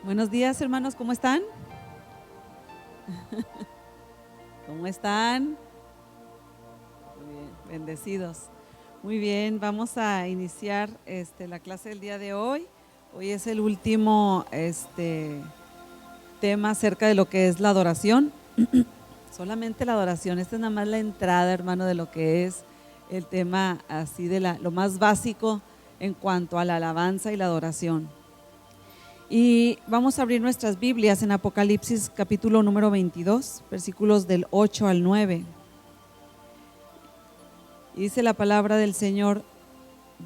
Buenos días, hermanos, ¿cómo están? ¿Cómo están? Muy bien, bendecidos. Muy bien, vamos a iniciar la clase del día de hoy. Hoy es el último tema acerca de lo que es la adoración. Solamente la adoración, esta es nada más la entrada, hermano, de lo que es el tema así de lo más básico en cuanto a la alabanza y la adoración. Y vamos a abrir nuestras Biblias en Apocalipsis capítulo número 22, versículos del 8 al 9. Y dice la palabra del Señor: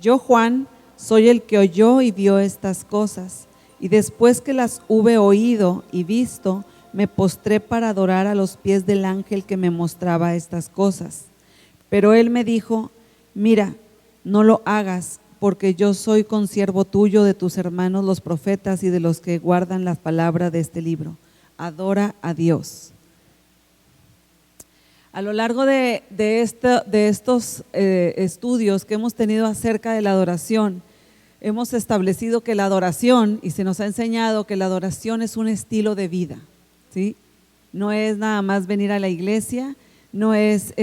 Yo, Juan, soy el que oyó y vio estas cosas, y después que las hube oído y visto, me postré para adorar a los pies del ángel que me mostraba estas cosas. Pero él me dijo: Mira, no lo hagas, porque yo soy consiervo tuyo, de tus hermanos los profetas y de los que guardan las palabras de este libro. Adora a Dios. A lo largo de estos estudios que hemos tenido acerca de la adoración, hemos establecido que la adoración, y se nos ha enseñado que la adoración es un estilo de vida, ¿sí? No es nada más venir a la iglesia, no es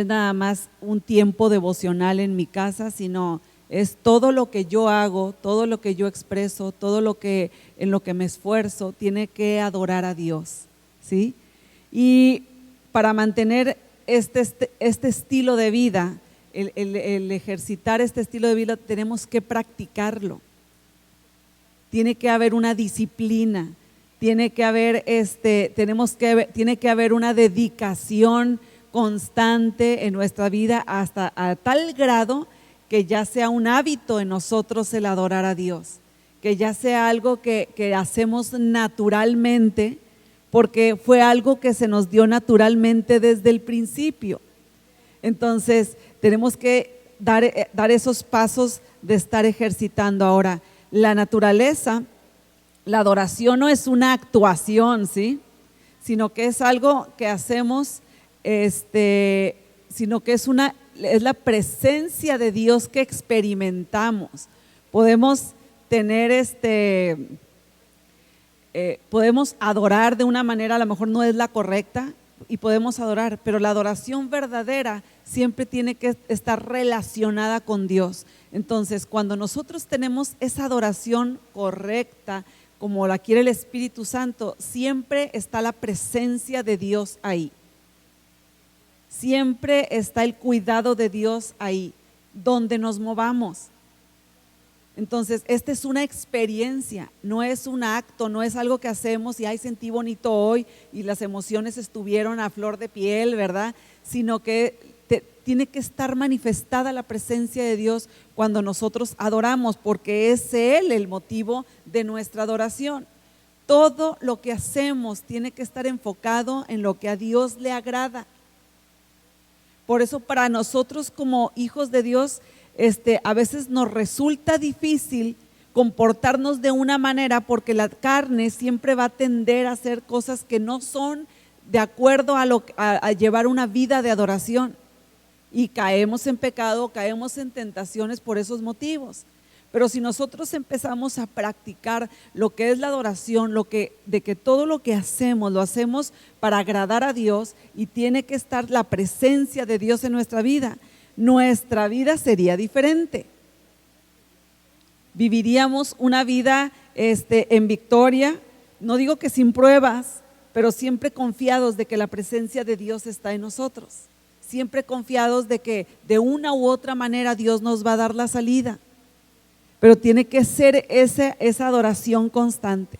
nada más un tiempo devocional en mi casa, sino es todo lo que yo hago, todo lo que yo expreso, todo lo que en lo que me esfuerzo, tiene que adorar a Dios, ¿sí? Y para mantener este estilo de vida, el ejercitar este estilo de vida, tenemos que practicarlo. Tiene que haber una disciplina, tiene que haber tiene que haber una dedicación constante en nuestra vida, hasta a tal grado que ya sea un hábito en nosotros el adorar a Dios, que ya sea algo que hacemos naturalmente, porque fue algo que se nos dio naturalmente desde el principio. Entonces tenemos que dar esos pasos de estar ejercitando. Ahora, la naturaleza, la adoración no es una actuación, ¿sí? Sino que es algo que hacemos, sino que es la presencia de Dios que experimentamos. Podemos tener podemos adorar de una manera, a lo mejor no es la correcta, y podemos adorar, pero la adoración verdadera siempre tiene que estar relacionada con Dios. Entonces, cuando nosotros tenemos esa adoración correcta, como la quiere el Espíritu Santo, siempre está la presencia de Dios ahí. Siempre está el cuidado de Dios ahí, donde nos movamos. Entonces, esta es una experiencia, no es un acto, no es algo que hacemos y ay, sentí bonito hoy y las emociones estuvieron a flor de piel, ¿verdad? Sino que tiene que estar manifestada la presencia de Dios cuando nosotros adoramos, porque es Él el motivo de nuestra adoración. Todo lo que hacemos tiene que estar enfocado en lo que a Dios le agrada. Por eso para nosotros como hijos de Dios, a veces nos resulta difícil comportarnos de una manera, porque la carne siempre va a tender a hacer cosas que no son de acuerdo a llevar una vida de adoración, y caemos en pecado, caemos en tentaciones por esos motivos. Pero si nosotros empezamos a practicar lo que es la adoración, de que todo lo que hacemos, lo hacemos para agradar a Dios, y tiene que estar la presencia de Dios en nuestra vida sería diferente. Viviríamos una vida en victoria, no digo que sin pruebas, pero siempre confiados de que la presencia de Dios está en nosotros, siempre confiados de que de una u otra manera Dios nos va a dar la salida, pero tiene que ser esa adoración constante.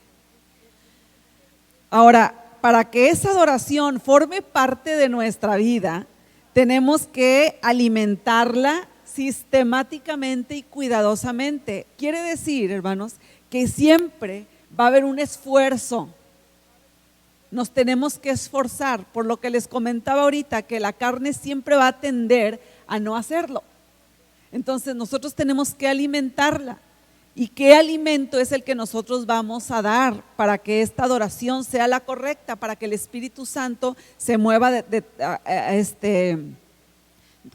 Ahora, para que esa adoración forme parte de nuestra vida, tenemos que alimentarla sistemáticamente y cuidadosamente. Quiere decir, hermanos, que siempre va a haber un esfuerzo. Nos tenemos que esforzar, por lo que les comentaba ahorita, que la carne siempre va a tender a no hacerlo. Entonces nosotros tenemos que alimentarla. ¿Y qué alimento es el que nosotros vamos a dar para que esta adoración sea la correcta, para que el Espíritu Santo se mueva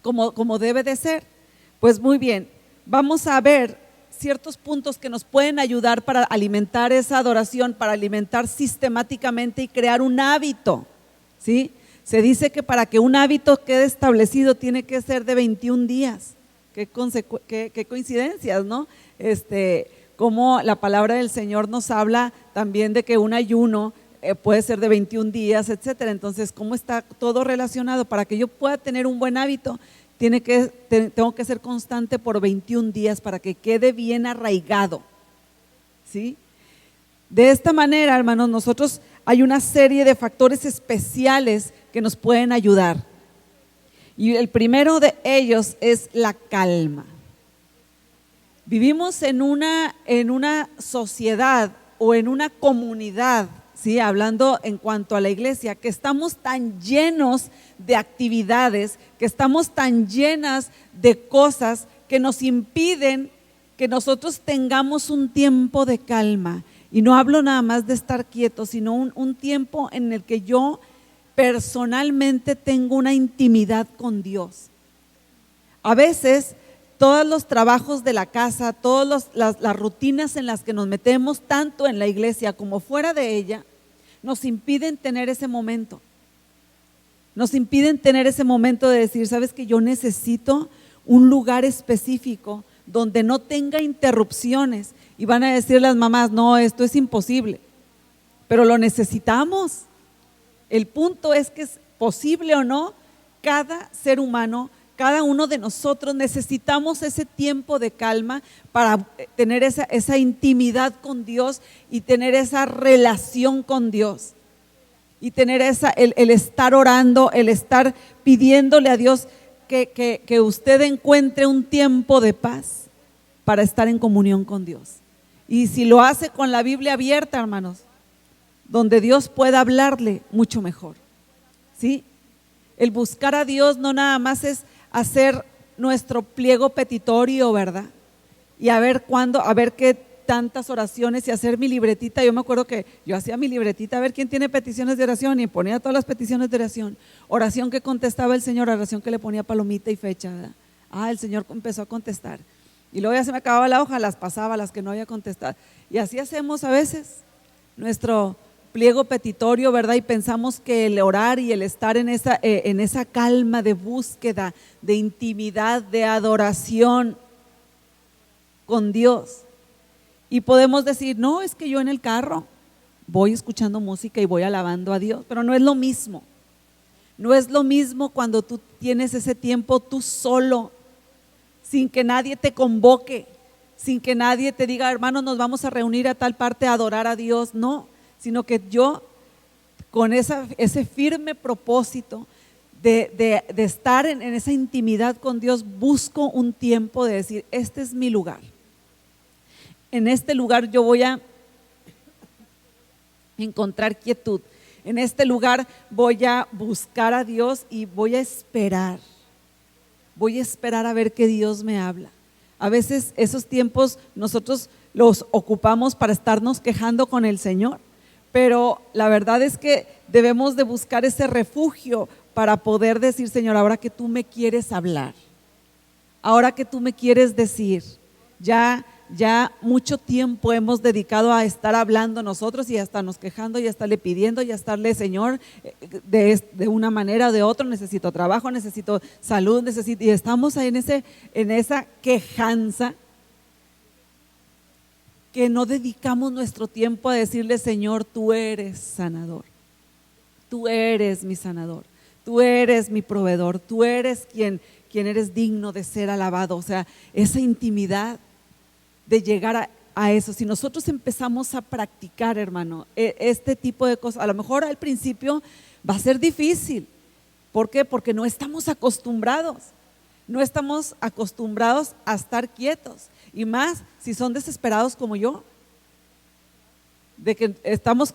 como debe de ser? Pues muy bien, vamos a ver ciertos puntos que nos pueden ayudar para alimentar esa adoración, para alimentar sistemáticamente y crear un hábito, ¿sí? Se dice que para que un hábito quede establecido tiene que ser de 21 días. Qué coincidencias, ¿no? Como la palabra del Señor nos habla también de que un ayuno puede ser de 21 días, etcétera. Entonces, ¿cómo está todo relacionado? Para que yo pueda tener un buen hábito, tengo que ser constante por 21 días para que quede bien arraigado, ¿sí? De esta manera, hermanos, hay una serie de factores especiales que nos pueden ayudar. Y el primero de ellos es la calma. Vivimos en una sociedad o en una comunidad, ¿sí? Hablando en cuanto a la iglesia, que estamos tan llenos de actividades, que estamos tan llenas de cosas que nos impiden que nosotros tengamos un tiempo de calma. Y no hablo nada más de estar quietos, sino un tiempo en el que yo personalmente tengo una intimidad con Dios. A veces todos los trabajos de la casa, todas las rutinas en las que nos metemos, tanto en la iglesia como fuera de ella, nos impiden tener ese momento. Nos impiden tener ese momento de decir, ¿sabes qué? Yo necesito un lugar específico donde no tenga interrupciones. Y van a decir las mamás, no, esto es imposible, pero lo necesitamos. El punto es que es posible o no, cada ser humano, cada uno de nosotros necesitamos ese tiempo de calma para tener esa intimidad con Dios y tener esa relación con Dios. Y tener el estar orando, el estar pidiéndole a Dios que usted encuentre un tiempo de paz para estar en comunión con Dios. Y si lo hace con la Biblia abierta, hermanos, donde Dios pueda hablarle, mucho mejor, ¿sí? El buscar a Dios no nada más es hacer nuestro pliego petitorio, ¿verdad? Y a ver qué tantas oraciones y hacer mi libretita. Yo me acuerdo que yo hacía mi libretita, a ver quién tiene peticiones de oración, y ponía todas las peticiones de oración que contestaba el Señor, oración que le ponía palomita y fecha, ¿verdad? El Señor empezó a contestar. Y luego ya se me acababa la hoja, las pasaba, las que no había contestado. Y así hacemos a veces nuestro pliego petitorio, ¿verdad? Y pensamos que el orar y el estar en esa calma de búsqueda, de intimidad, de adoración con Dios. Y podemos decir, no, es que yo en el carro voy escuchando música y voy alabando a Dios, pero no es lo mismo. No es lo mismo cuando tú tienes ese tiempo tú solo, sin que nadie te convoque, sin que nadie te diga, hermanos, nos vamos a reunir a tal parte a adorar a Dios. No, sino que yo con ese firme propósito de estar en esa intimidad con Dios, busco un tiempo de decir, este es mi lugar. En este lugar yo voy a encontrar quietud. En este lugar voy a buscar a Dios y voy a esperar. Voy a esperar a ver qué Dios me habla. A veces esos tiempos nosotros los ocupamos para estarnos quejando con el Señor, pero la verdad es que debemos de buscar ese refugio para poder decir, Señor, ahora que tú me quieres hablar, ahora que tú me quieres decir, ya mucho tiempo hemos dedicado a estar hablando nosotros y a estarnos quejando y a estarle pidiendo y a estarle, Señor, de una manera o de otra, necesito trabajo, necesito salud, y estamos ahí en esa quejanza, que no dedicamos nuestro tiempo a decirle, Señor, tú eres sanador, tú eres mi sanador, tú eres mi proveedor, tú eres quien eres digno de ser alabado. O sea, esa intimidad de llegar a eso. Si nosotros empezamos a practicar, hermano, este tipo de cosas, a lo mejor al principio va a ser difícil. ¿Por qué? Porque no estamos acostumbrados a estar quietos, y más si son desesperados como yo, de que estamos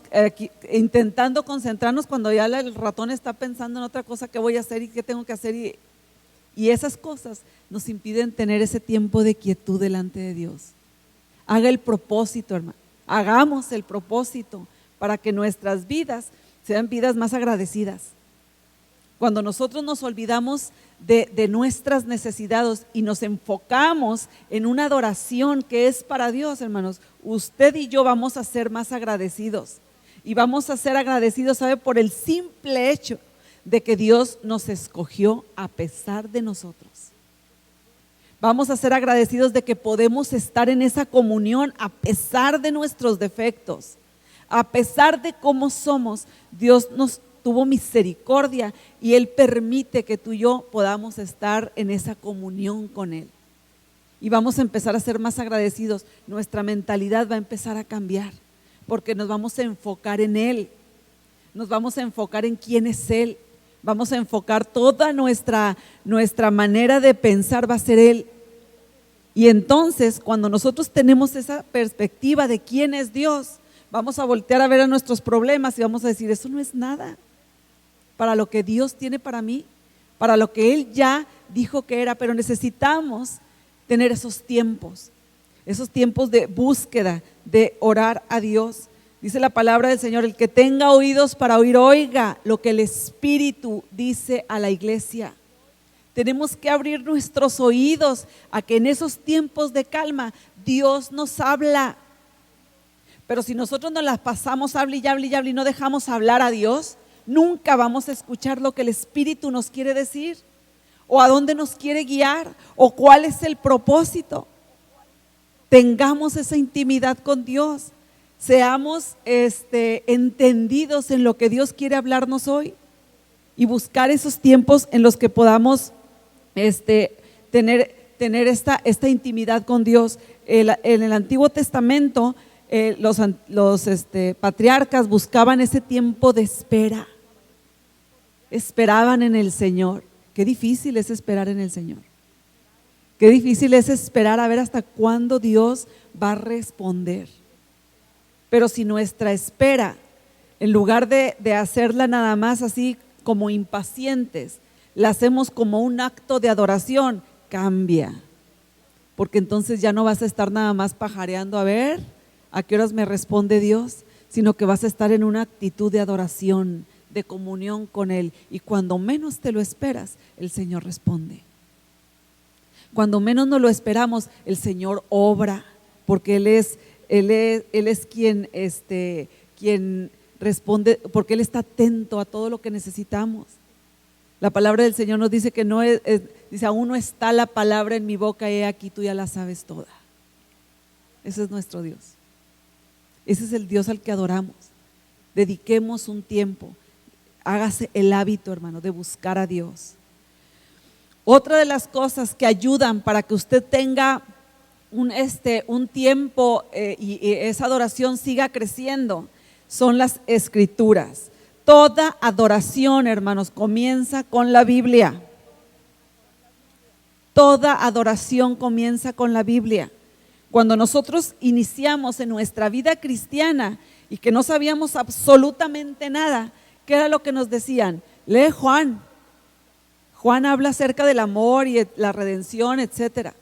intentando concentrarnos cuando ya el ratón está pensando en otra cosa que voy a hacer y qué tengo que hacer, y esas cosas nos impiden tener ese tiempo de quietud delante de Dios. Haga el propósito, hermano, hagamos el propósito para que nuestras vidas sean vidas más agradecidas, Cuando nosotros nos olvidamos de nuestras necesidades y nos enfocamos en una adoración que es para Dios, hermanos, usted y yo vamos a ser más agradecidos. Y vamos a ser agradecidos, ¿sabe? Por el simple hecho de que Dios nos escogió a pesar de nosotros. Vamos a ser agradecidos de que podemos estar en esa comunión a pesar de nuestros defectos, a pesar de cómo somos. Dios nos tuvo misericordia y Él permite que tú y yo podamos estar en esa comunión con Él. Y vamos a empezar a ser más agradecidos. Nuestra mentalidad va a empezar a cambiar porque nos vamos a enfocar en Él. Nos vamos a enfocar en quién es Él. Vamos a enfocar toda nuestra manera de pensar va a ser Él. Y entonces, cuando nosotros tenemos esa perspectiva de quién es Dios, vamos a voltear a ver a nuestros problemas y vamos a decir, eso no es nada para lo que Dios tiene para mí, para lo que Él ya dijo que era. Pero necesitamos tener esos tiempos de búsqueda, de orar a Dios. Dice la palabra del Señor, el que tenga oídos para oír, oiga lo que el Espíritu dice a la iglesia. Tenemos que abrir nuestros oídos a que en esos tiempos de calma Dios nos habla. Pero si nosotros nos las pasamos, hable y no dejamos hablar a Dios, nunca vamos a escuchar lo que el Espíritu nos quiere decir, o a dónde nos quiere guiar, o cuál es el propósito. Tengamos esa intimidad con Dios. Seamos entendidos en lo que Dios quiere hablarnos hoy y buscar esos tiempos en los que podamos tener esta intimidad con Dios. En el Antiguo Testamento los patriarcas buscaban ese tiempo de espera, esperaban en el Señor. Qué difícil es esperar en el Señor. Qué difícil es esperar a ver hasta cuándo Dios va a responder. Pero si nuestra espera, en lugar de hacerla nada más así como impacientes, la hacemos como un acto de adoración, cambia. Porque entonces ya no vas a estar nada más pajareando a ver a qué horas me responde Dios, sino que vas a estar en una actitud de adoración, de comunión con Él. Y cuando menos te lo esperas, el Señor responde. Cuando menos nos lo esperamos, el Señor obra, porque Él es quien responde, porque Él está atento a todo lo que necesitamos. La palabra del Señor nos dice que dice, aún no está la palabra en mi boca, he aquí tú ya la sabes toda. Ese es nuestro Dios. Ese es el Dios al que adoramos. Dediquemos un tiempo, hágase el hábito, hermano, de buscar a Dios. Otra de las cosas que ayudan para que usted tenga un tiempo y esa adoración siga creciendo son las Escrituras. Toda adoración, hermanos, comienza con la Biblia. Toda adoración comienza con la Biblia. Cuando nosotros iniciamos en nuestra vida cristiana y que no sabíamos absolutamente nada, ¿qué era lo que nos decían? Lee Juan. Juan habla acerca del amor y la redención, etcétera,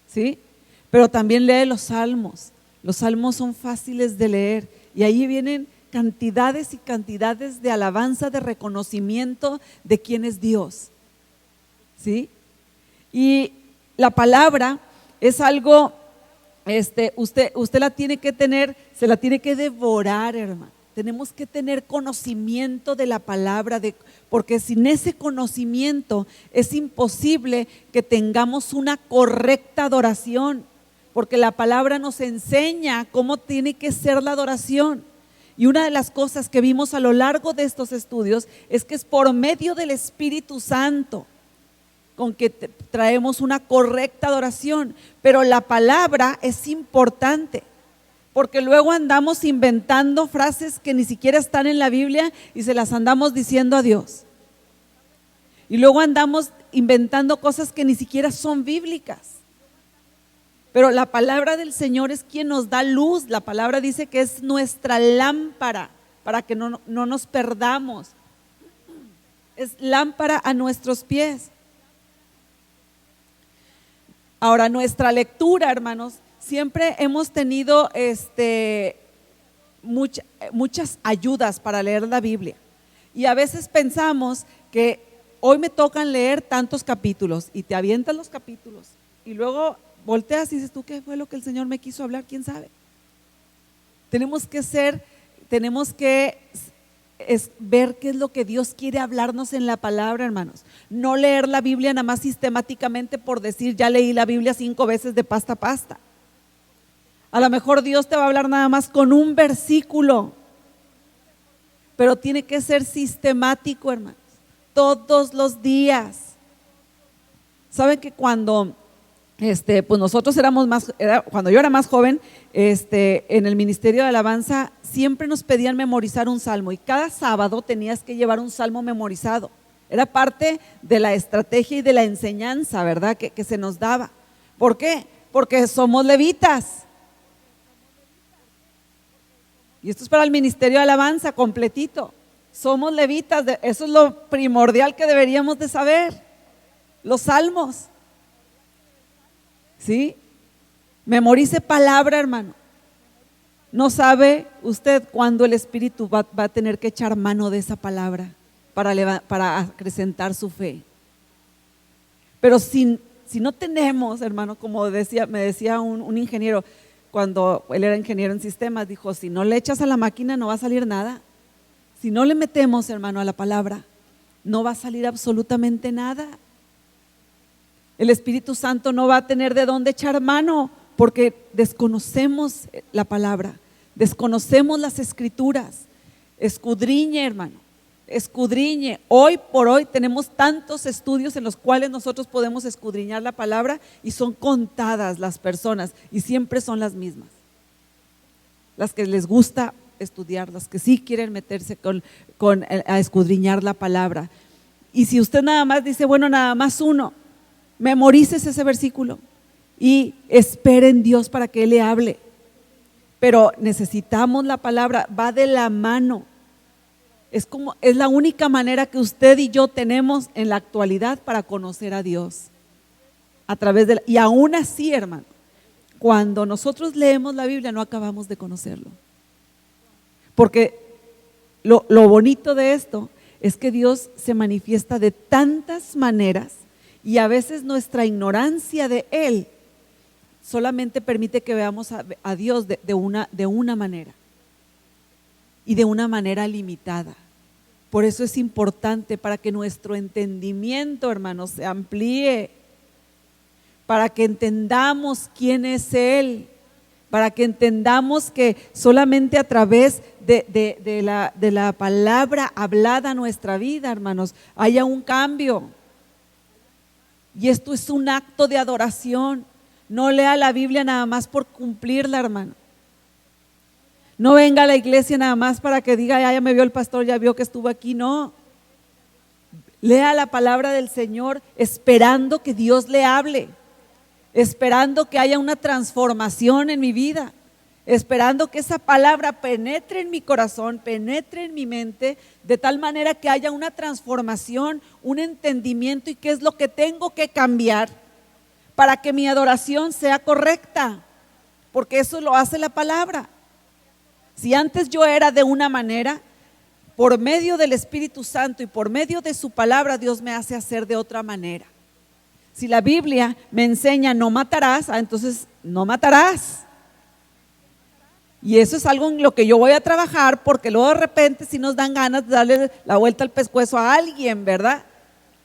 ¿sí? Pero también lee los salmos. Los salmos son fáciles de leer y ahí vienen cantidades y cantidades de alabanza, de reconocimiento de quién es Dios, ¿sí? Y la palabra es algo, usted la tiene que tener, se la tiene que devorar, hermano. Tenemos que tener conocimiento de la palabra, porque sin ese conocimiento es imposible que tengamos una correcta adoración, porque la palabra nos enseña cómo tiene que ser la adoración. Y una de las cosas que vimos a lo largo de estos estudios es que es por medio del Espíritu Santo con que traemos una correcta adoración. Pero la palabra es importante, porque luego andamos inventando frases que ni siquiera están en la Biblia y se las andamos diciendo a Dios. Y luego andamos inventando cosas que ni siquiera son bíblicas. Pero la palabra del Señor es quien nos da luz. La palabra dice que es nuestra lámpara para que no nos perdamos. Es lámpara a nuestros pies. Ahora, nuestra lectura, hermanos, siempre hemos tenido muchas ayudas para leer la Biblia. Y a veces pensamos que hoy me tocan leer tantos capítulos y te avientas los capítulos y luego volteas y dices, ¿tú qué fue lo que el Señor me quiso hablar? ¿Quién sabe? Tenemos que ver qué es lo que Dios quiere hablarnos en la palabra, hermanos. No leer la Biblia nada más sistemáticamente por decir, ya leí la Biblia 5 veces de pasta a pasta. A lo mejor Dios te va a hablar nada más con un versículo, pero tiene que ser sistemático, hermanos, todos los días. Saben que cuando pues nosotros cuando yo era más joven, en el ministerio de alabanza siempre nos pedían memorizar un salmo y cada sábado tenías que llevar un salmo memorizado. Era parte de la estrategia y de la enseñanza, ¿verdad? Que se nos daba. ¿Por qué? Porque somos levitas. Y esto es para el ministerio de alabanza completito. Somos levitas, eso es lo primordial que deberíamos de saber. Los salmos. ¿Sí? Memorice palabra, hermano. No sabe usted cuándo el Espíritu va a tener que echar mano de esa palabra para acrecentar su fe. Pero si no tenemos, hermano, como me decía un ingeniero, cuando él era ingeniero en sistemas, dijo, si no le echas a la máquina no va a salir nada. Si no le metemos, hermano, a la palabra, no va a salir absolutamente nada. El Espíritu Santo no va a tener de dónde echar mano porque desconocemos la palabra, desconocemos las escrituras. Escudriñe, hermano, escudriñe. Hoy por hoy tenemos tantos estudios en los cuales nosotros podemos escudriñar la palabra y son contadas las personas y siempre son las mismas. Las que les gusta estudiar, las que sí quieren meterse a escudriñar la palabra. Y si usted nada más dice, bueno, nada más uno, memorices ese versículo y espere en Dios para que Él le hable. Pero necesitamos la palabra, va de la mano. Es la única manera que usted y yo tenemos en la actualidad para conocer a Dios. Y aún así, hermano, cuando nosotros leemos la Biblia no acabamos de conocerlo. Porque lo bonito de esto es que Dios se manifiesta de tantas maneras y a veces nuestra ignorancia de Él solamente permite que veamos a Dios de una manera y de una manera limitada. Por eso es importante para que nuestro entendimiento, hermanos, se amplíe, para que entendamos quién es Él, para que entendamos que solamente a través de la palabra hablada a nuestra vida, hermanos, haya un cambio. Y esto es un acto de adoración. No lea la Biblia nada más por cumplirla, hermano. No venga a la iglesia nada más para que diga, ya me vio el pastor, ya vio que estuvo aquí. No. Lea la palabra del Señor esperando que Dios le hable, esperando que haya una transformación en mi vida, esperando que esa palabra penetre en mi corazón, penetre en mi mente, de tal manera que haya una transformación, un entendimiento y qué es lo que tengo que cambiar para que mi adoración sea correcta, porque eso lo hace la palabra. Si antes yo era de una manera, por medio del Espíritu Santo y por medio de su palabra, Dios me hace hacer de otra manera. Si la Biblia me enseña no matarás, entonces no matarás. Y eso es algo en lo que yo voy a trabajar, porque luego de repente si nos dan ganas de darle la vuelta al pescuezo a alguien, ¿verdad?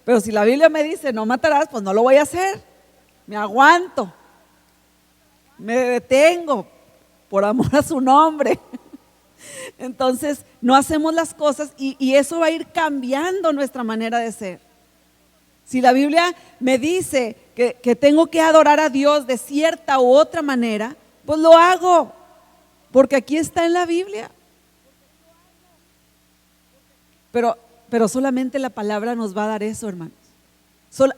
Pero si la Biblia me dice no matarás, pues no lo voy a hacer. Me aguanto, me detengo por amor a su nombre. Entonces no hacemos las cosas y eso va a ir cambiando nuestra manera de ser. Si la Biblia me dice que tengo que adorar a Dios de cierta u otra manera, pues lo hago, porque aquí está en la Biblia. Pero solamente la palabra nos va a dar eso, hermanos.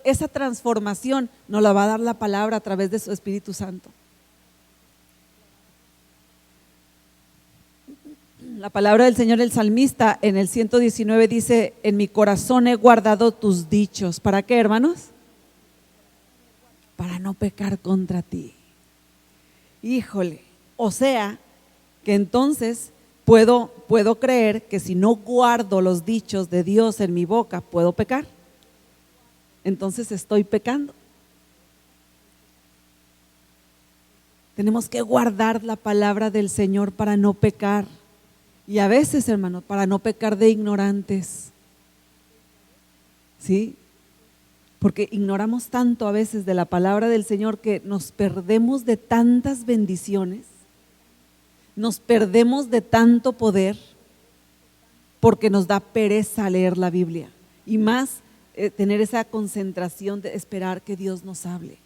Esa transformación nos la va a dar la palabra a través de su Espíritu Santo. La palabra del Señor, el salmista en el 119 dice, en mi corazón he guardado tus dichos. ¿Para qué, hermanos? Para no pecar contra ti. Híjole, o sea, que entonces puedo creer que si no guardo los dichos de Dios en mi boca, ¿puedo pecar? entonces estoy pecando. Tenemos que guardar la palabra del Señor para no pecar. Y a veces, hermanos, para no pecar de ignorantes. ¿Sí? Porque ignoramos tanto a veces de la palabra del Señor que nos perdemos de tantas bendiciones, nos perdemos de tanto poder porque nos da pereza leer la Biblia y más tener esa concentración de esperar que Dios nos hable.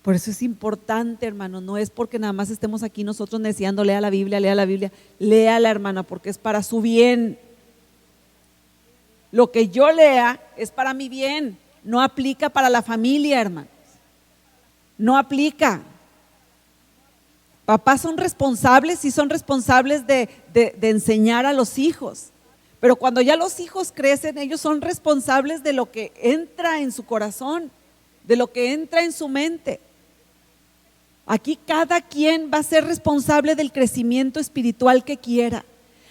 Por eso es importante, hermano, no es porque nada más estemos aquí nosotros neciando, lea la Biblia, léala, hermana, porque es para su bien. Lo que yo lea es para mi bien, no aplica para la familia, hermanos, no aplica. Papás son responsables, sí son responsables de enseñar a los hijos, pero cuando ya los hijos crecen, ellos son responsables de lo que entra en su corazón, de lo que entra en su mente. Aquí cada quien va a ser responsable del crecimiento espiritual que quiera.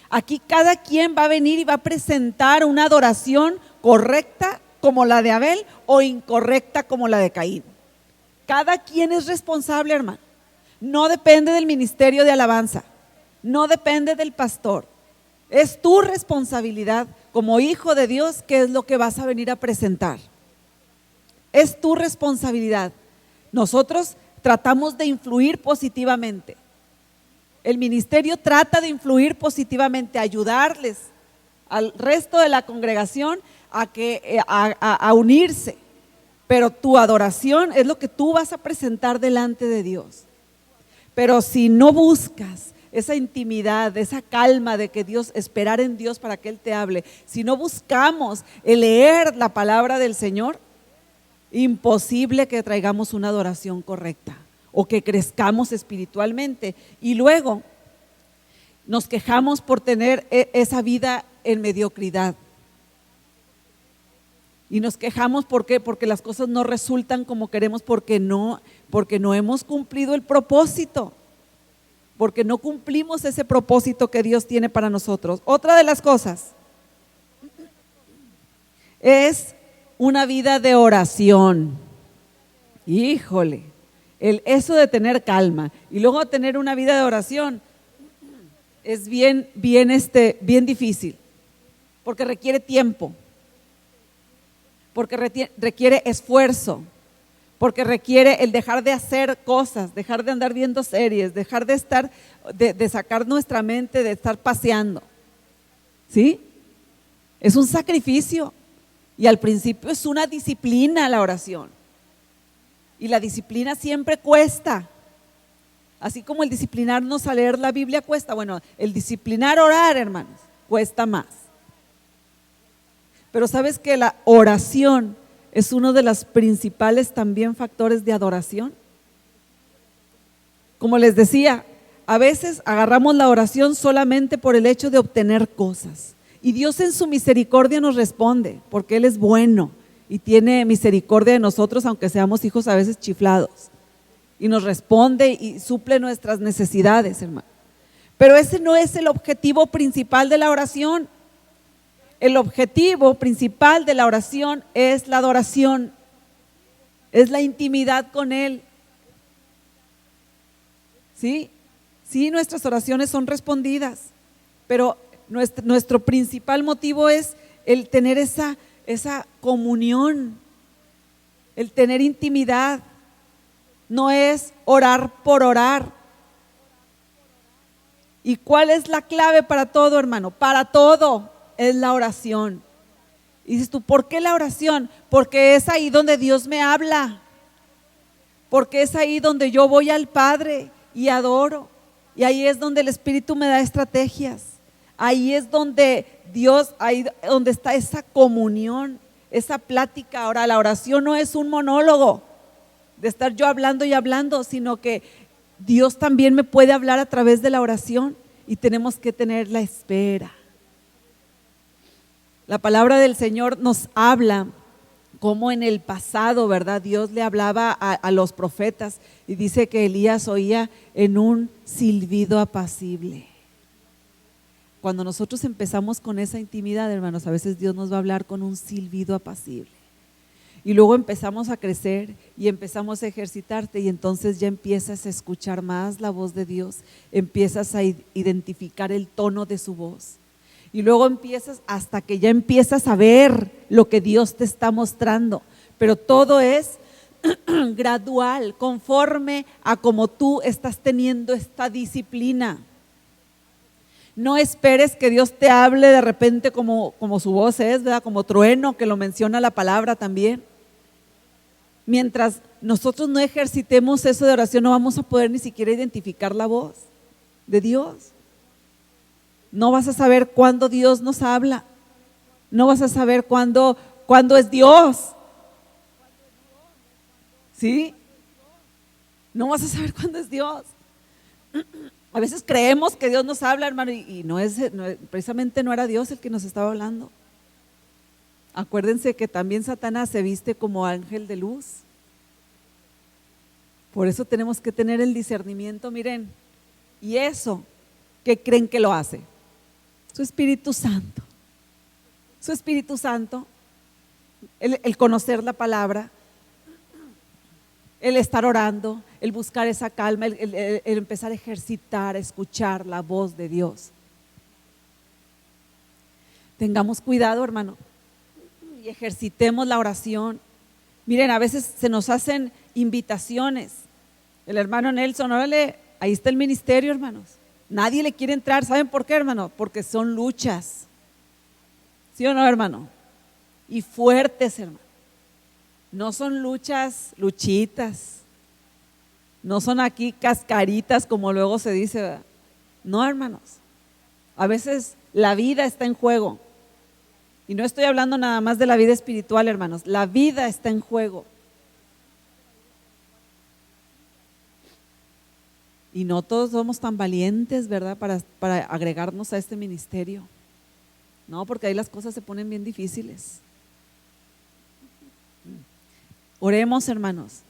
Aquí cada quien va a venir y va a presentar una adoración correcta como la de Abel o incorrecta como la de Caín. Cada quien es responsable, hermano. No depende del ministerio de alabanza, no depende del pastor. Es tu responsabilidad como hijo de Dios, qué es lo que vas a venir a presentar. Es tu responsabilidad. Nosotros tratamos de influir positivamente. El ministerio trata de influir positivamente, ayudarles al resto de la congregación a unirse. Pero tu adoración es lo que tú vas a presentar delante de Dios. Pero si no buscas esa intimidad, esa calma de que Dios, esperar en Dios para que Él te hable, si no buscamos el leer la palabra del Señor, imposible que traigamos una adoración correcta o que crezcamos espiritualmente. Y luego nos quejamos por tener esa vida en mediocridad. Y nos quejamos porque las cosas no resultan como queremos, porque no hemos cumplido el propósito, porque no cumplimos ese propósito que Dios tiene para nosotros. Otra de las cosas es una vida de oración. Híjole, eso de tener calma y luego tener una vida de oración es bien difícil, porque requiere tiempo, porque requiere esfuerzo, porque requiere el dejar de hacer cosas, dejar de andar viendo series, dejar de estar, de sacar nuestra mente, de estar paseando. ¿Sí? Es un sacrificio y al principio es una disciplina la oración. Y la disciplina siempre cuesta. Así como el disciplinarnos a leer la Biblia cuesta, bueno, el disciplinar orar, hermanos, cuesta más. Pero sabes que la oración es uno de los principales también factores de adoración. Como les decía, a veces agarramos la oración solamente por el hecho de obtener cosas. Y Dios en su misericordia nos responde, porque Él es bueno y tiene misericordia de nosotros, aunque seamos hijos a veces chiflados. Y nos responde y suple nuestras necesidades, hermano. Pero ese no es el objetivo principal de la oración. El objetivo principal de la oración es la adoración, es la intimidad con Él. ¿Sí? Sí, nuestras oraciones son respondidas, pero nuestro principal motivo es el tener esa comunión, el tener intimidad. No es orar por orar. ¿Y cuál es la clave para todo, hermano? Para todo es la oración. Y dices tú, ¿por qué la oración? Porque es ahí donde Dios me habla, porque es ahí donde yo voy al Padre y adoro, y ahí es donde el Espíritu me da estrategias, ahí es donde Dios, ahí donde está esa comunión, esa plática. Ahora, la oración no es un monólogo de estar yo hablando y hablando, sino que Dios también me puede hablar a través de la oración y tenemos que tener la espera. La palabra del Señor nos habla como en el pasado, ¿verdad? Dios le hablaba a los profetas y dice que Elías oía en un silbido apacible. Cuando nosotros empezamos con esa intimidad, hermanos, a veces Dios nos va a hablar con un silbido apacible. Y luego empezamos a crecer y empezamos a ejercitarte y entonces ya empiezas a escuchar más la voz de Dios, empiezas a identificar el tono de su voz. Y luego empiezas hasta que ya empiezas a ver lo que Dios te está mostrando. Pero todo es gradual, conforme a como tú estás teniendo esta disciplina. No esperes que Dios te hable de repente como su voz es, ¿verdad? Como trueno, que lo menciona la palabra también. Mientras nosotros no ejercitemos eso de oración, no vamos a poder ni siquiera identificar la voz de Dios. No vas a saber cuándo Dios nos habla. No vas a saber cuándo es Dios. ¿Sí? No vas a saber cuándo es Dios. A veces creemos que Dios nos habla, hermano, y precisamente no era Dios el que nos estaba hablando. Acuérdense que también Satanás se viste como ángel de luz. Por eso tenemos que tener el discernimiento, miren. Y eso, ¿qué creen que lo hace? Su Espíritu Santo. Su Espíritu Santo, el conocer la palabra, el estar orando, el buscar esa calma, el empezar a ejercitar, a escuchar la voz de Dios. Tengamos cuidado, hermano, y ejercitemos la oración. Miren, a veces se nos hacen invitaciones. El hermano Nelson, órale, ahí está el ministerio, hermanos. Nadie le quiere entrar. ¿Saben por qué, hermano? Porque son luchas. ¿Sí o no, hermano? Y fuertes, hermano. No son luchitas. No son aquí cascaritas como luego se dice, ¿verdad? No, hermanos. A veces la vida está en juego. Y no estoy hablando nada más de la vida espiritual, hermanos. La vida está en juego. Y no todos somos tan valientes, ¿verdad? Para agregarnos a este ministerio. No, porque ahí las cosas se ponen bien difíciles. Oremos, hermanos.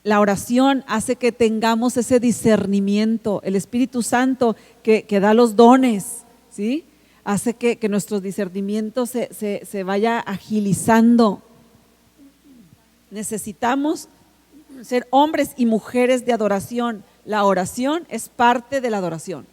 La oración hace que tengamos ese discernimiento. El Espíritu Santo que da los dones, ¿sí? Hace que nuestro discernimiento se vaya agilizando. Necesitamos ser hombres y mujeres de adoración. La oración es parte de la adoración.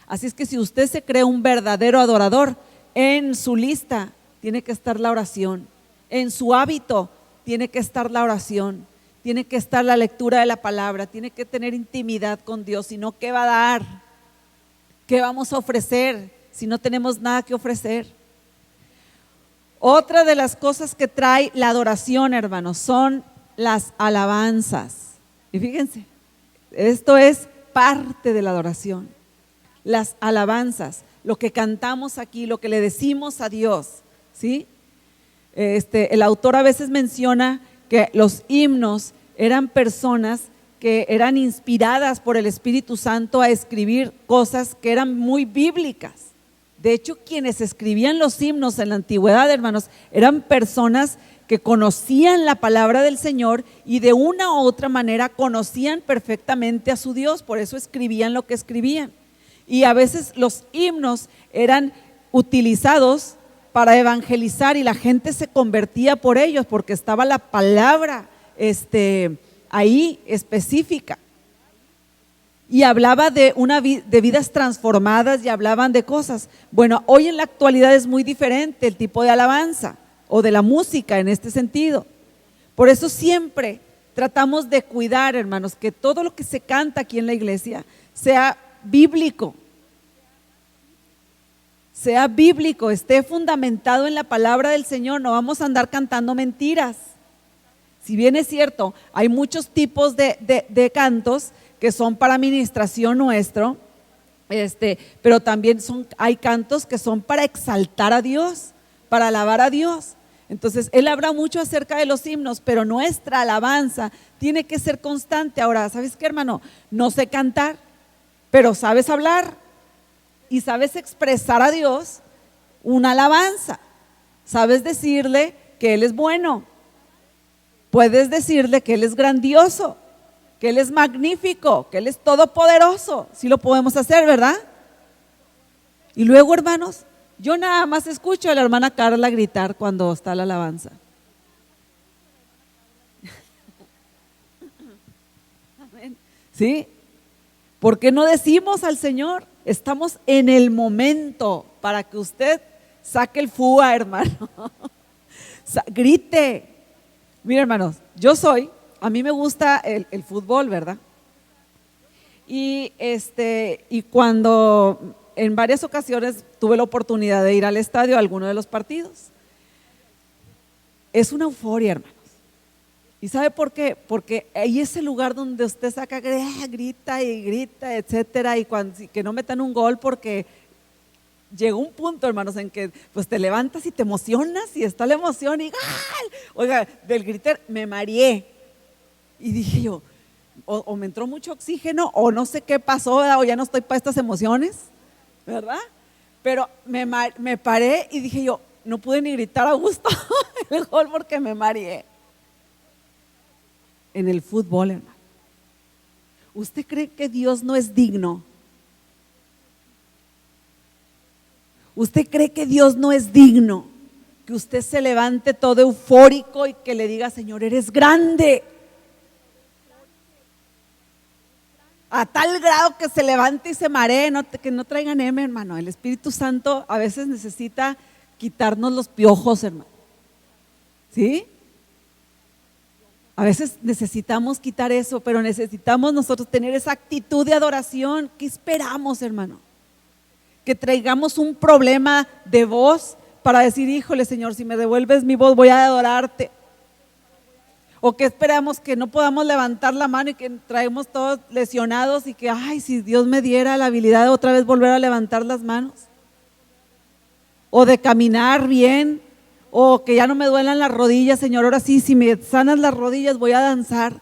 Así es que si usted se cree un verdadero adorador, en su lista tiene que estar la oración. En su hábito tiene que estar la oración. Tiene que estar la lectura de la palabra. Tiene que tener intimidad con Dios. Si no, ¿qué va a dar? ¿Qué vamos a ofrecer si no tenemos nada que ofrecer? Otra de las cosas que trae la adoración, hermanos, son las alabanzas. Y fíjense, esto es parte de la adoración. Las alabanzas, lo que cantamos aquí, lo que le decimos a Dios, ¿sí? El autor a veces menciona que los himnos eran personas que eran inspiradas por el Espíritu Santo a escribir cosas que eran muy bíblicas. De hecho, quienes escribían los himnos en la antigüedad, hermanos, eran personas que conocían la palabra del Señor y de una u otra manera conocían perfectamente a su Dios, por eso escribían lo que escribían. Y a veces los himnos eran utilizados para evangelizar y la gente se convertía por ellos porque estaba la palabra ahí específica. Y hablaba de vidas transformadas y hablaban de cosas. Bueno, hoy en la actualidad es muy diferente el tipo de alabanza o de la música en este sentido. Por eso siempre tratamos de cuidar, hermanos, que todo lo que se canta aquí en la iglesia sea bíblico, esté fundamentado en la palabra del Señor. No vamos a andar cantando mentiras. Si bien es cierto, hay muchos tipos de cantos que son para ministración nuestro, pero también hay cantos que son para exaltar a Dios, para alabar a Dios. Entonces, él habla mucho acerca de los himnos, pero nuestra alabanza tiene que ser constante. Ahora, ¿sabes qué, hermano? No sé cantar, pero sabes hablar y sabes expresar a Dios una alabanza. Sabes decirle que Él es bueno. Puedes decirle que Él es grandioso, que Él es magnífico, que Él es todopoderoso. Sí lo podemos hacer, ¿verdad? Y luego, hermanos, yo nada más escucho a la hermana Carla gritar cuando está la alabanza. ¿Sí? ¿Por qué no decimos al Señor? Estamos en el momento para que usted saque el fuá, hermano. Grite. Mira, hermanos, a mí me gusta el fútbol, ¿verdad? Y cuando en varias ocasiones tuve la oportunidad de ir al estadio a alguno de los partidos, es una euforia, hermanos. ¿Y sabe por qué? Porque ahí es el lugar donde usted saca, grita y grita, etcétera, y que no metan un gol, porque llegó un punto, hermanos, en que pues te levantas y te emocionas y está la emoción y ¡gol! Oiga, del griter me mareé y dije yo, o me entró mucho oxígeno o no sé qué pasó, ¿verdad? O ya no estoy para estas emociones, ¿verdad? Pero me paré y dije yo, no pude ni gritar a gusto el gol porque me mareé. En el fútbol, hermano, ¿usted cree que Dios no es digno? ¿Usted cree que Dios no es digno que usted se levante todo eufórico y que le diga, Señor, eres grande? A tal grado que se levante y se maree, que no traigan hermano. El Espíritu Santo a veces necesita quitarnos los piojos, hermano. ¿Sí? A veces necesitamos quitar eso, pero necesitamos nosotros tener esa actitud de adoración. ¿Qué esperamos, hermano? Que traigamos un problema de voz para decir, híjole, Señor, si me devuelves mi voz voy a adorarte. O que esperamos que no podamos levantar la mano y que traemos todos lesionados y que, ay, si Dios me diera la habilidad de otra vez volver a levantar las manos. O de caminar bien, o que ya no me duelan las rodillas, Señor, ahora sí, si me sanas las rodillas voy a danzar.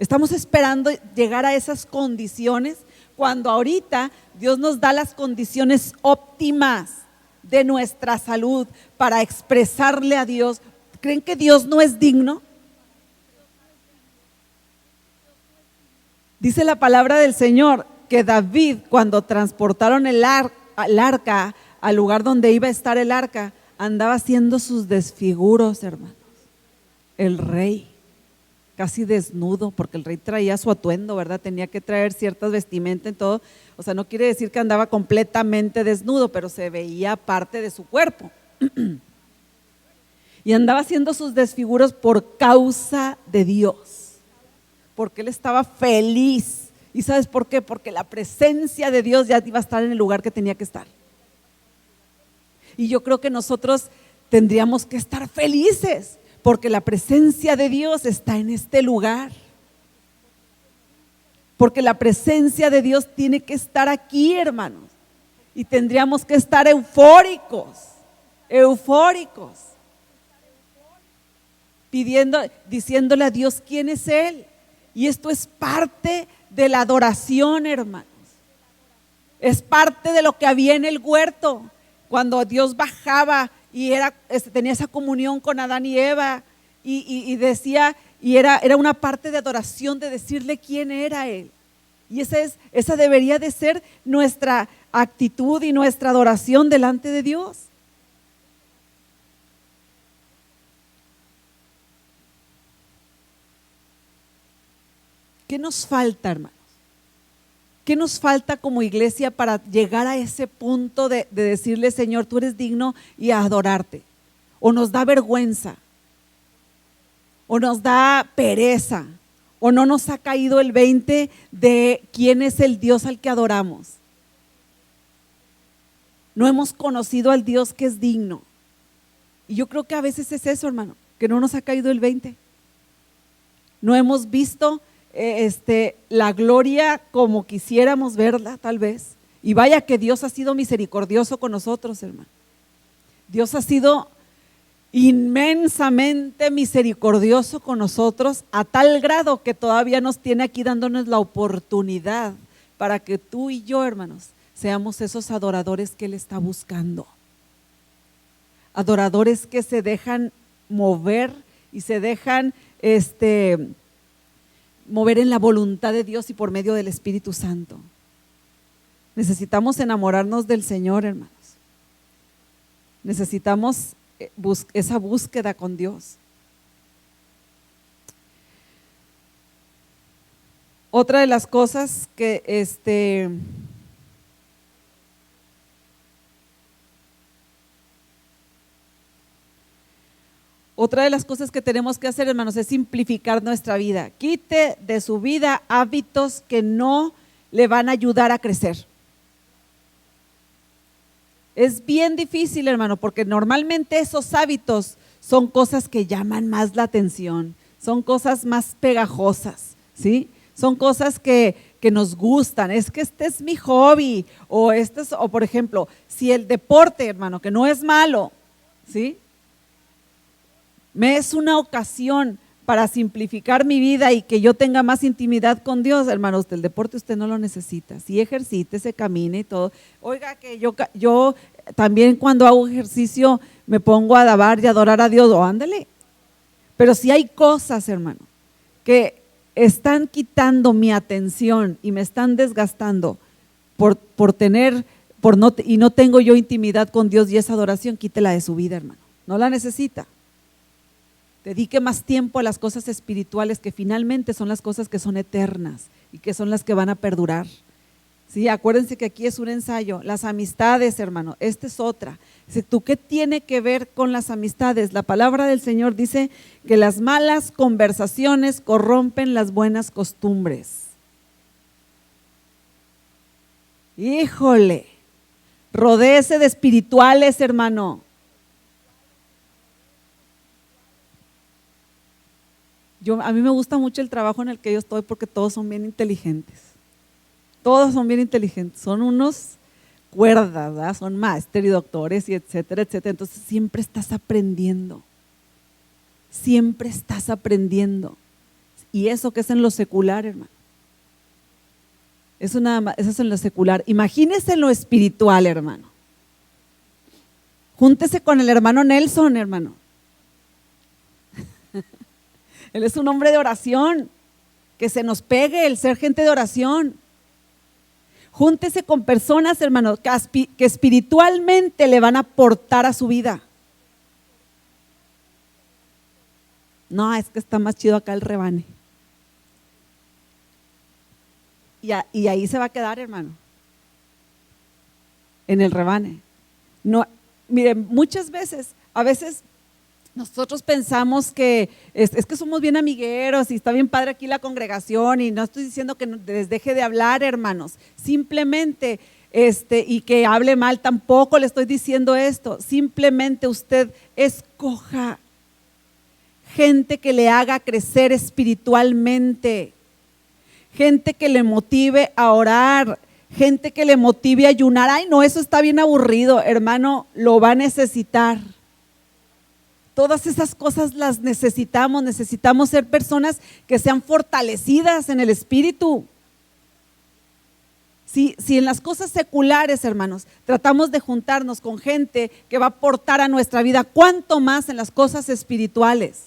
Estamos esperando llegar a esas condiciones cuando ahorita Dios nos da las condiciones óptimas de nuestra salud para expresarle a Dios. ¿Creen que Dios no es digno? Dice la palabra del Señor que David, cuando transportaron el arca al lugar donde iba a estar el arca, andaba haciendo sus desfiguros, hermanos. El rey, casi desnudo, porque el rey traía su atuendo, ¿verdad? Tenía que traer ciertas vestimentas y todo. O sea, no quiere decir que andaba completamente desnudo, pero se veía parte de su cuerpo. Y andaba haciendo sus desfiguros por causa de Dios, porque él estaba feliz. ¿Y sabes por qué? Porque la presencia de Dios ya iba a estar en el lugar que tenía que estar. Y yo creo que nosotros tendríamos que estar felices porque la presencia de Dios está en este lugar. Porque la presencia de Dios tiene que estar aquí, hermanos. Y tendríamos que estar eufóricos, diciéndole a Dios quién es Él. Y esto es parte de la adoración, hermanos. Es parte de lo que había en el huerto. Cuando Dios bajaba y tenía esa comunión con Adán y Eva y decía, y era una parte de adoración de decirle quién era Él. Y esa debería de ser nuestra actitud y nuestra adoración delante de Dios. ¿Qué nos falta, hermanos? ¿Qué nos falta como iglesia para llegar a ese punto de decirle, Señor, tú eres digno y a adorarte? ¿O nos da vergüenza? ¿O nos da pereza? ¿O no nos ha caído el 20 de quién es el Dios al que adoramos? No hemos conocido al Dios que es digno. Y yo creo que a veces es eso, hermano, que no nos ha caído el 20. No hemos visto la gloria como quisiéramos verla, tal vez. Y vaya que Dios ha sido misericordioso con nosotros, hermano. Dios ha sido inmensamente misericordioso con nosotros, a tal grado que todavía nos tiene aquí dándonos la oportunidad para que tú y yo, hermanos, seamos esos adoradores que Él está buscando. Adoradores que se dejan mover y se dejan mover en la voluntad de Dios y por medio del Espíritu Santo. Necesitamos enamorarnos del Señor, hermanos. Necesitamos esa búsqueda con Dios. Otra de las cosas que Otra de las cosas que tenemos que hacer, hermanos, es simplificar nuestra vida. Quite de su vida hábitos que no le van a ayudar a crecer. Es bien difícil, hermano, porque normalmente esos hábitos son cosas que llaman más la atención, son cosas más pegajosas, ¿sí? Son cosas que nos gustan. Es que este es mi hobby, o por ejemplo, si el deporte, hermano, que no es malo, ¿sí? Me es una ocasión para simplificar mi vida y que yo tenga más intimidad con Dios, hermanos. El deporte usted no lo necesita. Sí, ejercítese, camine y todo. Oiga, que yo también cuando hago ejercicio me pongo a alabar y adorar a Dios, ándale. Pero si hay cosas, hermano, que están quitando mi atención y me están desgastando y no tengo yo intimidad con Dios y esa adoración, quítela de su vida, hermano. No la necesita. Dedique más tiempo a las cosas espirituales, que finalmente son las cosas que son eternas y que son las que van a perdurar. Sí, acuérdense que aquí es un ensayo. Las amistades, hermano, esta es otra. Dice, ¿tú qué tiene que ver con las amistades? La palabra del Señor dice que las malas conversaciones corrompen las buenas costumbres. Híjole, rodéese de espirituales, hermano. A mí me gusta mucho el trabajo en el que yo estoy porque todos son bien inteligentes. Todos son bien inteligentes, son unos cuerdas, ¿verdad? Son máster y doctores y etcétera, etcétera. Entonces siempre estás aprendiendo. Siempre estás aprendiendo. Y eso que es en lo secular, hermano. Eso es en lo secular. Imagínese en lo espiritual, hermano. Júntese con el hermano Nelson, hermano. Él es un hombre de oración, que se nos pegue el ser gente de oración. Júntese con personas, hermanos, que espiritualmente le van a aportar a su vida. No, es que está más chido acá el rebane. Y ahí se va a quedar, hermano, en el rebane. No, miren, muchas veces, a veces nosotros pensamos que es que somos bien amigueros y está bien padre aquí la congregación, y no estoy diciendo que les deje de hablar, hermanos, simplemente y que hable mal, tampoco le estoy diciendo esto. Simplemente usted escoja gente que le haga crecer espiritualmente, gente que le motive a orar, gente que le motive a ayunar. Ay, no, eso está bien aburrido, hermano, lo va a necesitar. Todas esas cosas las necesitamos ser personas que sean fortalecidas en el espíritu. Si en las cosas seculares, hermanos, tratamos de juntarnos con gente que va a aportar a nuestra vida, ¿cuánto más en las cosas espirituales?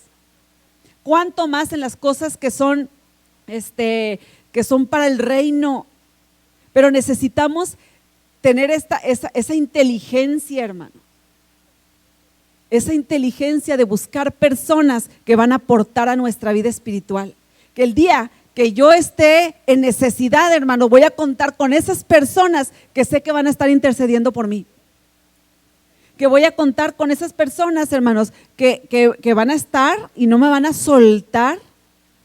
¿Cuánto más en las cosas que son para el reino? Pero necesitamos tener esa inteligencia, hermano. Esa inteligencia de buscar personas que van a aportar a nuestra vida espiritual. Que el día que yo esté en necesidad, hermano, voy a contar con esas personas que sé que van a estar intercediendo por mí. Que voy a contar con esas personas, hermanos, que van a estar y no me van a soltar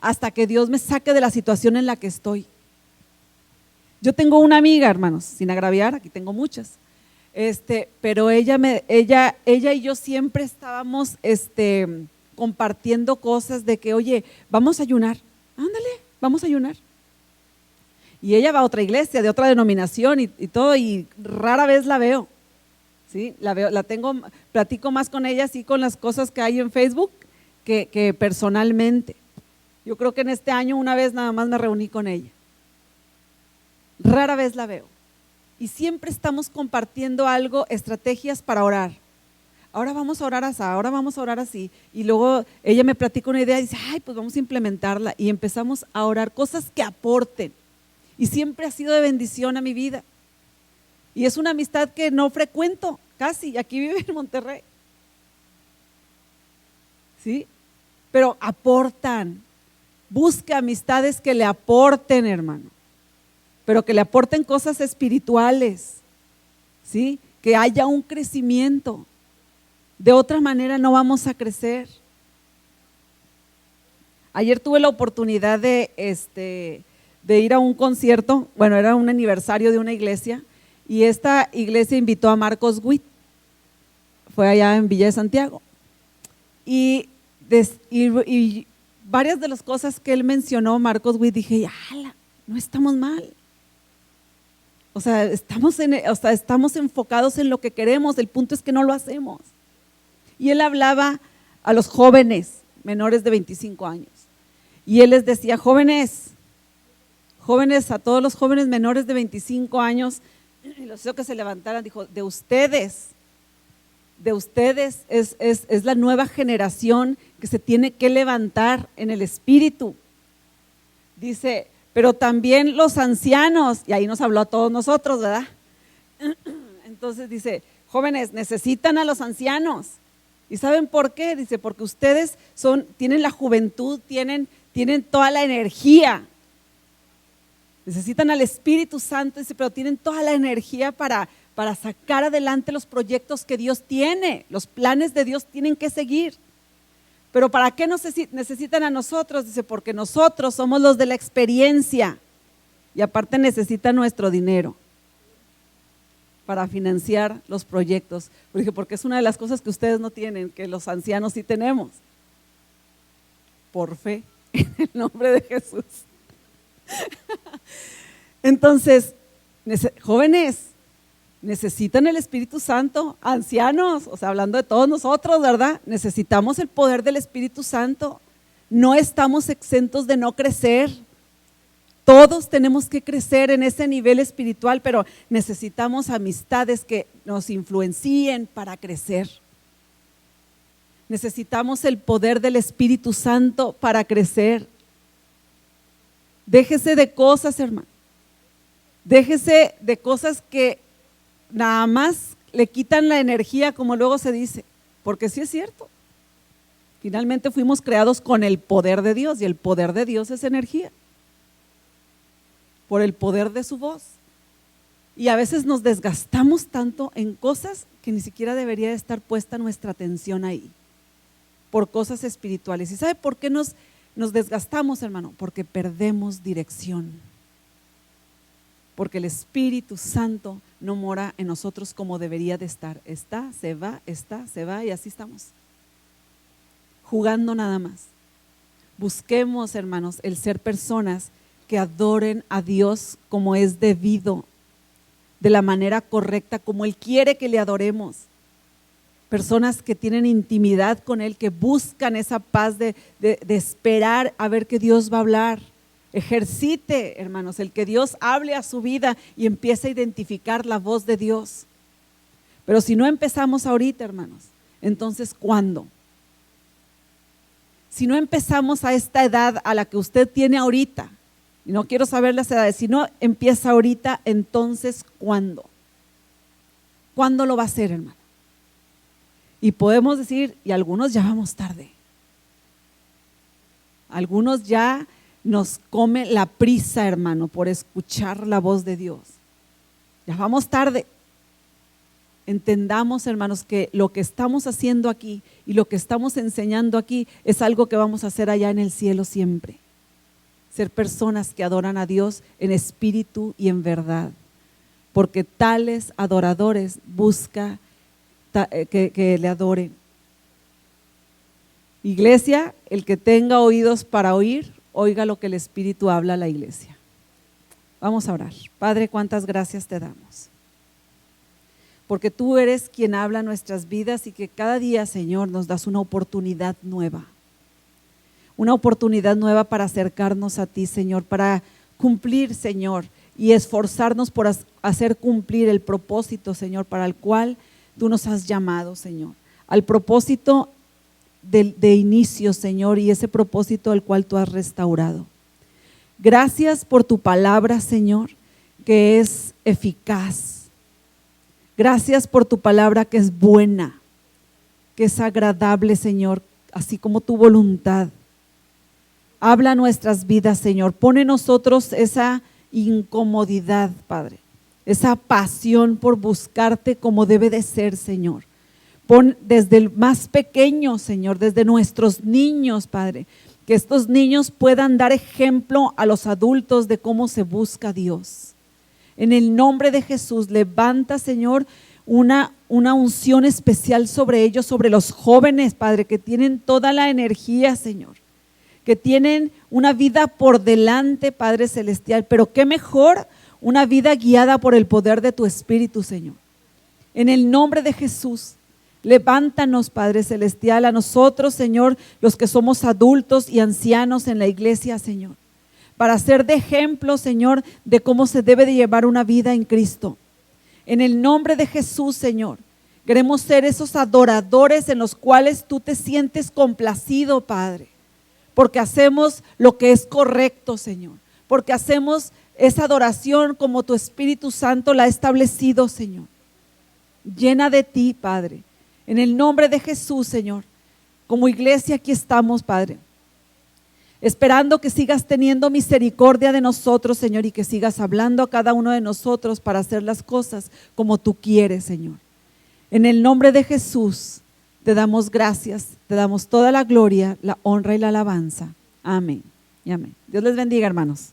hasta que Dios me saque de la situación en la que estoy. Yo tengo una amiga, hermanos, sin agraviar, aquí tengo muchas. Pero ella y yo siempre estábamos compartiendo cosas de que, oye, vamos a ayunar, ándale, vamos a ayunar. Y ella va a otra iglesia, de otra denominación y todo, y rara vez la veo, ¿sí? Platico más con ella, sí, con las cosas que hay en Facebook que personalmente. Yo creo que en este año una vez nada más me reuní con ella. Rara vez la veo. Y siempre estamos compartiendo algo, estrategias para orar. Ahora vamos a orar así, ahora vamos a orar así. Y luego ella me platica una idea y dice, ay, pues vamos a implementarla. Y empezamos a orar cosas que aporten. Y siempre ha sido de bendición a mi vida. Y es una amistad que no frecuento casi, aquí vive en Monterrey. ¿Sí? Pero aportan. Busque amistades que le aporten, hermano, pero que le aporten cosas espirituales, ¿sí? Que haya un crecimiento. De otra manera no vamos a crecer. Ayer tuve la oportunidad de ir a un concierto, bueno, era un aniversario de una iglesia, y esta iglesia invitó a Marcos Witt, fue allá en Villa de Santiago, y varias de las cosas que él mencionó, Marcos Witt, dije, ¡ala! No estamos mal. O sea, estamos enfocados en lo que queremos, el punto es que no lo hacemos. Y él hablaba a los jóvenes menores de 25 años, y él les decía, jóvenes, a todos los jóvenes menores de 25 años, y los hizo que se levantaran, dijo, de ustedes es la nueva generación que se tiene que levantar en el espíritu. Dice, pero también los ancianos, y ahí nos habló a todos nosotros, ¿verdad? Entonces dice, jóvenes, necesitan a los ancianos. ¿Y saben por qué? Dice, porque ustedes tienen la juventud, tienen toda la energía. Necesitan al Espíritu Santo, dice, pero tienen toda la energía para sacar adelante los proyectos que Dios tiene. Los planes de Dios tienen que seguir. Pero ¿para qué necesitan a nosotros? Dice, porque nosotros somos los de la experiencia y aparte necesitan nuestro dinero para financiar los proyectos. Porque es una de las cosas que ustedes no tienen, que los ancianos sí tenemos. Por fe, en el nombre de Jesús. Entonces, jóvenes, necesitan el Espíritu Santo, ancianos, o sea, hablando de todos nosotros, ¿verdad? Necesitamos el poder del Espíritu Santo. No estamos exentos de no crecer. Todos tenemos que crecer en ese nivel espiritual, pero necesitamos amistades que nos influencien para crecer. Necesitamos el poder del Espíritu Santo para crecer. Déjese de cosas, hermano. Déjese de cosas que nada más le quitan la energía, como luego se dice, porque sí es cierto. Finalmente fuimos creados con el poder de Dios y el poder de Dios es energía, por el poder de su voz. Y a veces nos desgastamos tanto en cosas que ni siquiera debería estar puesta nuestra atención ahí, por cosas espirituales. ¿Y sabe por qué nos desgastamos, hermano? Porque perdemos dirección. Porque el Espíritu Santo no mora en nosotros como debería de estar. Está, se va y así estamos. Jugando nada más. Busquemos, hermanos, el ser personas que adoren a Dios como es debido, de la manera correcta, como Él quiere que le adoremos. Personas que tienen intimidad con Él, que buscan esa paz de esperar a ver que Dios va a hablar. Ejercite, hermanos, el que Dios hable a su vida y empiece a identificar la voz de Dios. Pero si no empezamos ahorita, hermanos, entonces ¿cuándo? Si no empezamos a esta edad a la que usted tiene ahorita, y no quiero saber las edades, si no empieza ahorita, entonces ¿cuándo? ¿Cuándo lo va a hacer, hermano? Y podemos decir, y algunos ya vamos tarde. Algunos ya nos come la prisa, hermano, por escuchar la voz de Dios. Ya vamos tarde. Entendamos, hermanos, que lo que estamos haciendo aquí y lo que estamos enseñando aquí es algo que vamos a hacer allá en el cielo siempre. Ser personas que adoran a Dios en espíritu y en verdad. Porque tales adoradores busca que le adoren. Iglesia, el que tenga oídos para oír, oiga lo que el Espíritu habla a la iglesia. Vamos a orar. Padre, cuántas gracias te damos. Porque tú eres quien habla nuestras vidas y que cada día, Señor, nos das una oportunidad nueva. Una oportunidad nueva para acercarnos a ti, Señor, para cumplir, Señor, y esforzarnos por hacer cumplir el propósito, Señor, para el cual tú nos has llamado, Señor. Al propósito de inicio, Señor, y ese propósito al cual tú has restaurado. Gracias por tu palabra, Señor, que es eficaz. Gracias por tu palabra que es buena, que es agradable, Señor, así como tu voluntad. Habla nuestras vidas, Señor. Pone en nosotros esa incomodidad, Padre, esa pasión por buscarte como debe de ser, Señor. Pon desde el más pequeño, Señor, desde nuestros niños, Padre, que estos niños puedan dar ejemplo a los adultos de cómo se busca a Dios. En el nombre de Jesús, levanta, Señor, una unción especial sobre ellos, sobre los jóvenes, Padre, que tienen toda la energía, Señor, que tienen una vida por delante, Padre Celestial, pero qué mejor una vida guiada por el poder de tu Espíritu, Señor. En el nombre de Jesús, levántanos, Padre Celestial, a nosotros, Señor, los que somos adultos y ancianos en la iglesia, Señor, para ser de ejemplo, Señor, de cómo se debe de llevar una vida en Cristo. En el nombre de Jesús, Señor, queremos ser esos adoradores en los cuales tú te sientes complacido, Padre, porque hacemos lo que es correcto, Señor, porque hacemos esa adoración como tu Espíritu Santo la ha establecido, Señor. Llena de ti, Padre. En el nombre de Jesús, Señor, como iglesia aquí estamos, Padre, esperando que sigas teniendo misericordia de nosotros, Señor, y que sigas hablando a cada uno de nosotros para hacer las cosas como tú quieres, Señor. En el nombre de Jesús te damos gracias, te damos toda la gloria, la honra y la alabanza. Amén y amén. Dios les bendiga, hermanos.